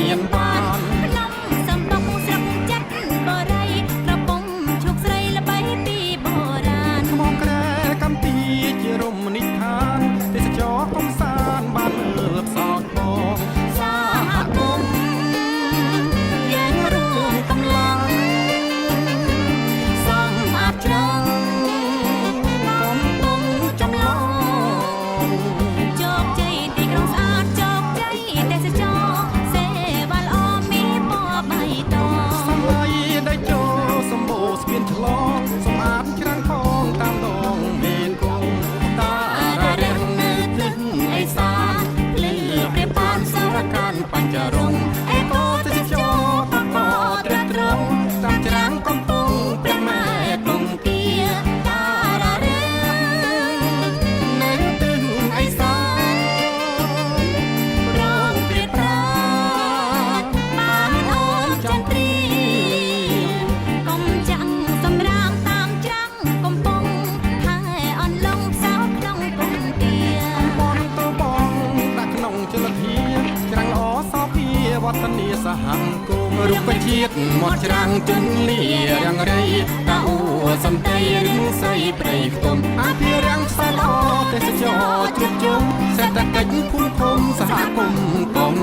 មានបានសំបកមុខស្រុកចិត្តបរិយក្រពុំឈុកស្រីល្បីពីបុរាណថ្មក្រែកំពីជារមណីយដ្ឋានទេសចរកំសាន្តបានលើកសោតបងសហគមន៍យើងរួមកម្លាំងសំអាតច្រងកំពុងចំឡងជោគជ័យទីក្រុងស្អាតជោគជ័យទេសចរសេវាល្អមានពណ៌បៃតងសម្ដីដៃចូលសម្បូរស្ពានឆ្លងសម្អាតច្រាំងផងតាមដងមានគង់តារារាំងនៅទិសអេសានភ្លឺព្រាបបានសារកានបញ្ចរងអេកូទេសចរបកត្រេះត្រង់តាមច្រាំងកំពុងព្រះម៉ែគង់គាតារារានៅទិសអេសានរងព្រាបប្រាជ្ញបានអូនចន្ទ្រីកុំចាំងសម្រាមតាមច្រាំងកំពុងថែអន្លង់ផ្សោតក្នុងពងទា បនទៅបងដាក់ក្នុងជលធាច្រាំងល្អសោភាវឌ្ឍនាសហគមន៍រូបជាតិមាត់ច្រាំងជន់លារាំងរៃតាអ៊ូសំដីឬស័យព្រៃខ្ទុំអភិរក្សផ្សារល្អទេសចរជួបជុំសេដ្ឋកិច្ចភូមិឃុំសហគមន៍កង